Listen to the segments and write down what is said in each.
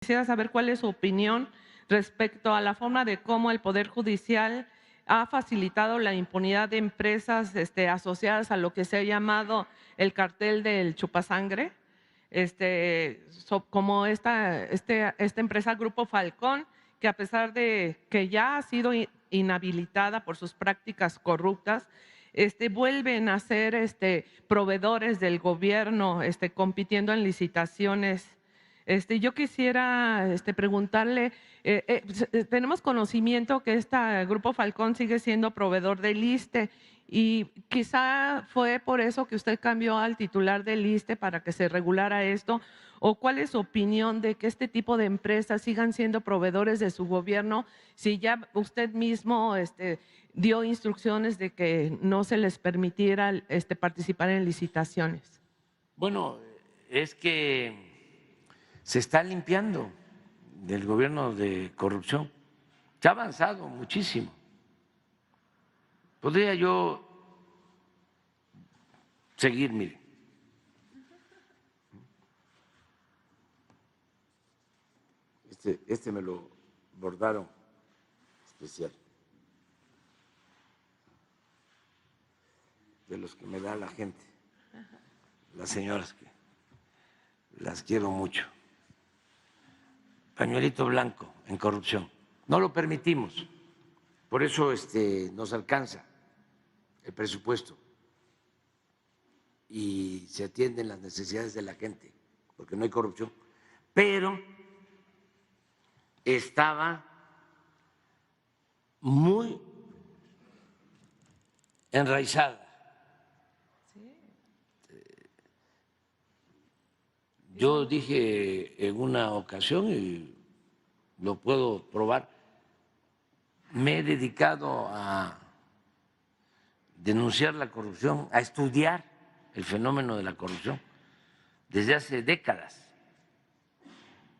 quisiera saber cuál es su opinión respecto a la forma de cómo el Poder Judicial ha facilitado la impunidad de empresas asociadas a lo que se ha llamado el cartel del chupasangre, como esta empresa Grupo Falcón, que a pesar de que ya ha sido inhabilitada por sus prácticas corruptas, vuelven a ser proveedores del gobierno, compitiendo en licitaciones. Yo quisiera preguntarle, tenemos conocimiento que este Grupo Falcón sigue siendo proveedor del ISSSTE y quizá fue por eso que usted cambió al titular del ISSSTE para que se regulara esto, o cuál es su opinión de que este tipo de empresas sigan siendo proveedores de su gobierno si ya usted mismo dio instrucciones de que no se les permitiera participar en licitaciones. Bueno, es que se está limpiando del gobierno de corrupción. Se ha avanzado muchísimo. Podría yo seguir, mire. Este me lo bordaron especial, de los que me da la gente, las señoras que las quiero mucho. Pañuelito blanco en corrupción. No lo permitimos. Por eso nos alcanza el presupuesto y se atienden las necesidades de la gente, porque no hay corrupción. Pero estaba muy enraizada. Yo dije en una ocasión, y lo puedo probar, me he dedicado a denunciar la corrupción, a estudiar el fenómeno de la corrupción desde hace décadas.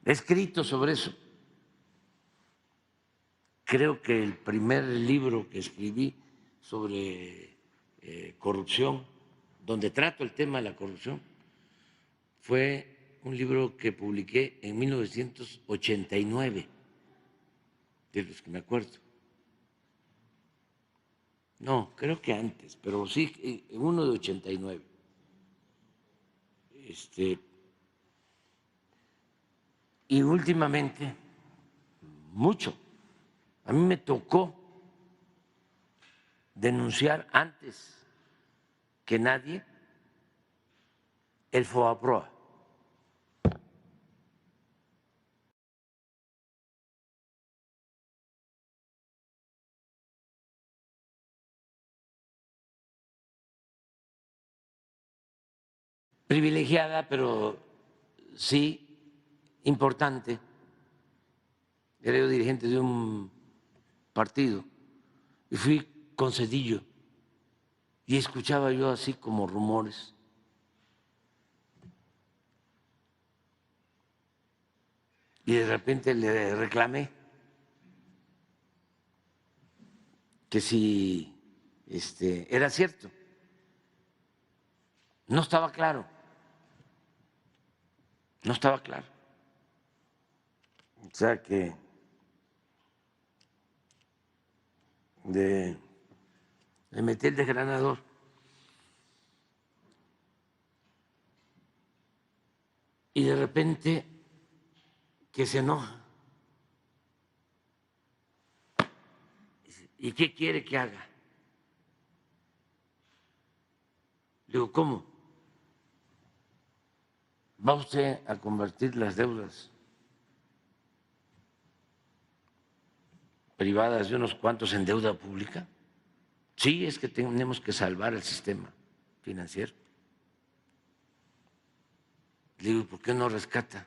He escrito sobre eso. Creo que el primer libro que escribí sobre corrupción, donde trato el tema de la corrupción, fue un libro que publiqué en 1989, de los que me acuerdo. No, creo que antes, pero sí, uno de 89. Y últimamente, mucho. A mí me tocó denunciar antes que nadie el FOBAPROA. Privilegiada, pero sí importante. Era yo dirigente de un partido y fui con Zedillo y escuchaba yo así como rumores. Y de repente le reclamé que si era cierto. No estaba claro. No estaba claro. O sea que le metí el desgranador. Y de repente que se enoja. ¿Y qué quiere que haga? Le digo, ¿cómo? ¿Va usted a convertir las deudas privadas de unos cuantos en deuda pública? Sí, es que tenemos que salvar el sistema financiero. Le digo, ¿por qué no rescata?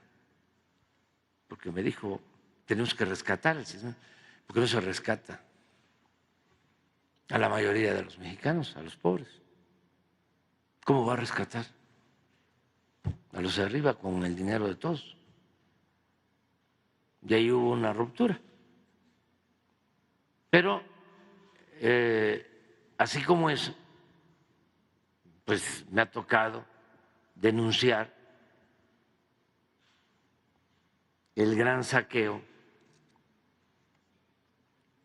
Porque me dijo, tenemos que rescatar el sistema. ¿Por qué no se rescata a la mayoría de los mexicanos, a los pobres? ¿Cómo va a rescatar a los de arriba con el dinero de todos? Y ahí hubo una ruptura. Pero así como eso, pues me ha tocado denunciar el gran saqueo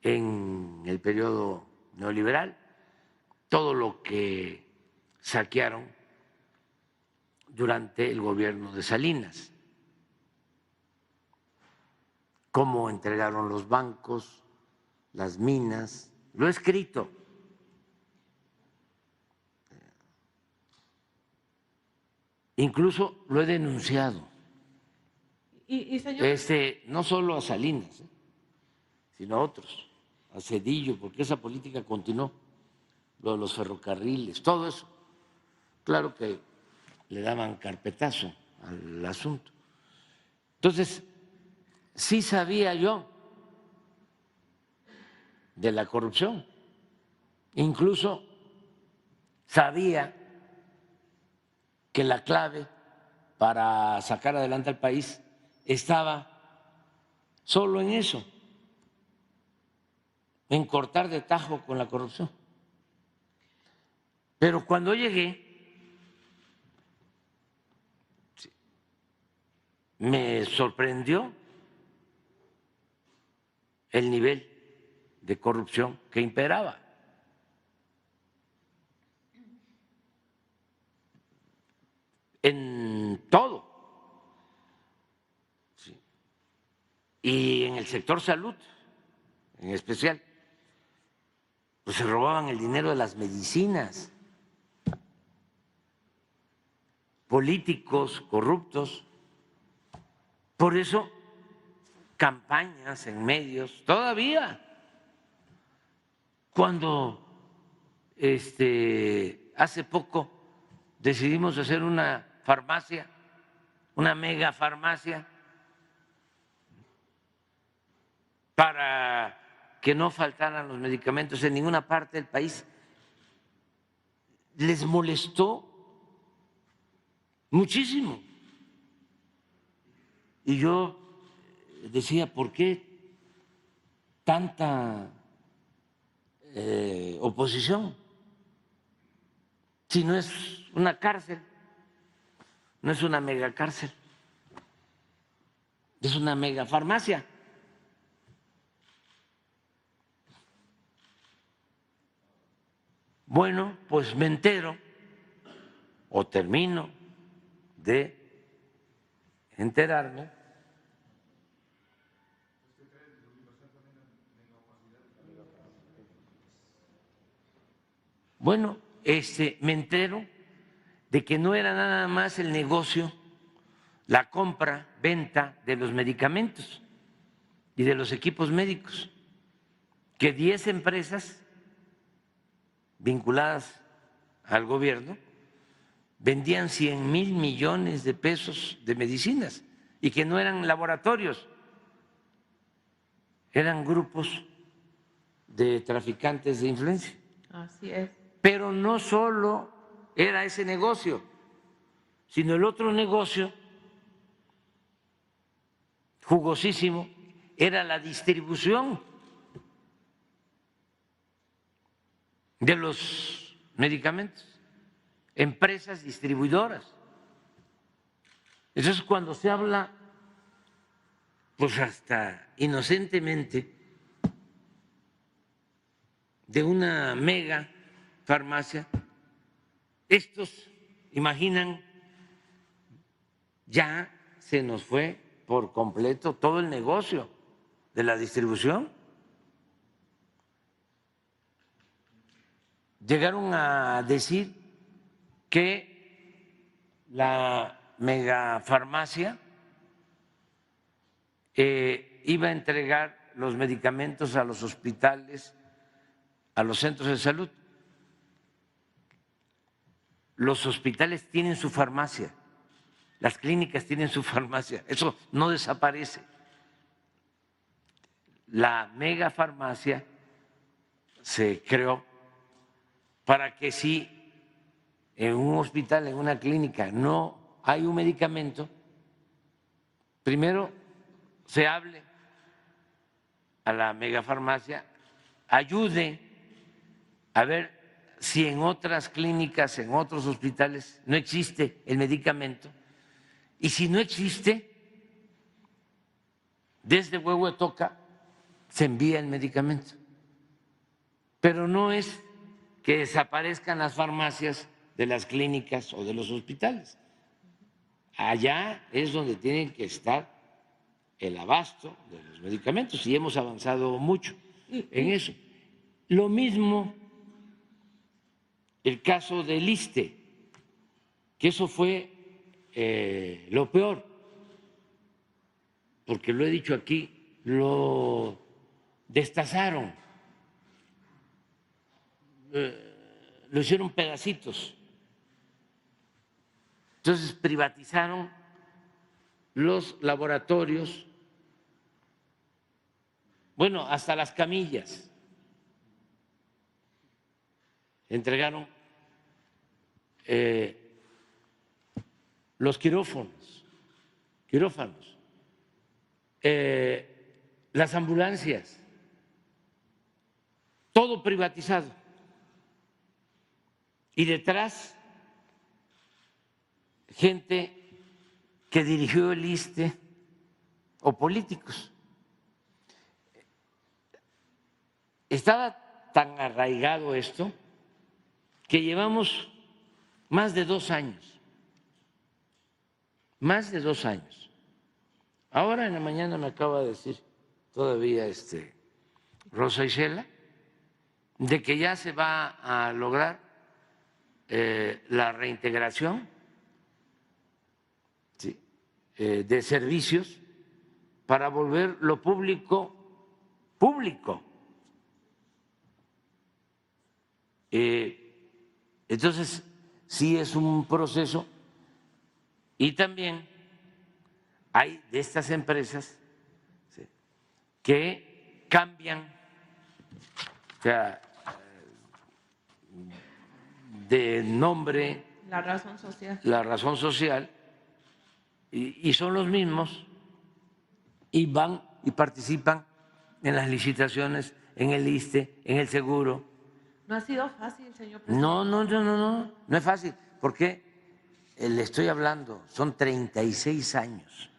en el periodo neoliberal, todo lo que saquearon durante el gobierno de Salinas, cómo entregaron los bancos, las minas, lo he escrito. Incluso lo he denunciado. Y señor, No solo a Salinas, sino a otros, a Zedillo, porque esa política continuó, lo de los ferrocarriles, todo eso. Claro que le daban carpetazo al asunto. Entonces, sí sabía yo de la corrupción, incluso sabía que la clave para sacar adelante al país estaba solo en eso, en cortar de tajo con la corrupción. Pero cuando llegué, me sorprendió el nivel de corrupción que imperaba. En todo. Sí. Y en el sector salud, en especial, pues se robaban el dinero de las medicinas. Políticos corruptos. Por eso, campañas en medios, todavía, cuando hace poco decidimos hacer una farmacia, una mega farmacia, para que no faltaran los medicamentos en ninguna parte del país, les molestó muchísimo. Y yo decía, ¿por qué tanta oposición? Si no es una cárcel, no es una mega cárcel, es una mega farmacia. Bueno, pues me entero o termino de enterarme. Bueno, me entero de que no era nada más el negocio, la compra, venta de los medicamentos y de los equipos médicos, que 10 empresas vinculadas al gobierno vendían 100,000 millones de pesos de medicinas y que no eran laboratorios, eran grupos de traficantes de influencia. así es. Pero no solo era ese negocio, sino el otro negocio jugosísimo era la distribución de los medicamentos, empresas distribuidoras. Entonces, cuando se habla, pues hasta inocentemente, de una mega farmacia, estos imaginan, ya se nos fue por completo todo el negocio de la distribución. Llegaron a decir que la megafarmacia iba a entregar los medicamentos a los hospitales, a los centros de salud. Los hospitales tienen su farmacia, las clínicas tienen su farmacia, eso no desaparece. La megafarmacia se creó para que si en un hospital, en una clínica, no hay un medicamento, primero se hable a la megafarmacia, ayude a ver si en otras clínicas, en otros hospitales no existe el medicamento, y si no existe, desde Huehuetoca se envía el medicamento. Pero no es que desaparezcan las farmacias de las clínicas o de los hospitales. Allá es donde tienen que estar el abasto de los medicamentos y hemos avanzado mucho en eso. Lo mismo el caso del ISSSTE, que eso fue lo peor, porque lo he dicho aquí, lo destazaron, lo hicieron pedacitos. Entonces privatizaron los laboratorios, bueno, hasta las camillas. Entregaron los quirófanos, las ambulancias, todo privatizado. Y detrás, gente que dirigió el ISSSTE o políticos. Estaba tan arraigado esto que llevamos más de 2 años. Más de 2 años. Ahora en la mañana me acaba de decir todavía Rosa Isela de que ya se va a lograr la reintegración de servicios para volver lo público público. Entonces, sí es un proceso y también hay de estas empresas que cambian, o sea, de nombre, La razón social, y son los mismos y van y participan en las licitaciones, en el ISSSTE, en el seguro. No ha sido fácil, señor presidente. No es fácil, porque le estoy hablando, son 36 años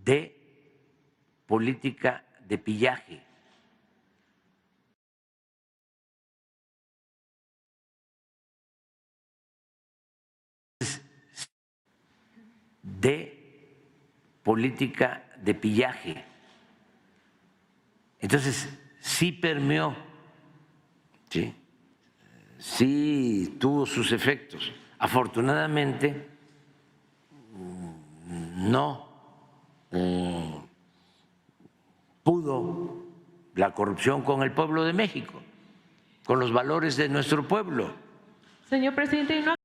de política de pillaje. Entonces, sí permeó, sí tuvo sus efectos. Afortunadamente, no pudo la corrupción con el pueblo de México, con los valores de nuestro pueblo. Señor presidente, ¿y no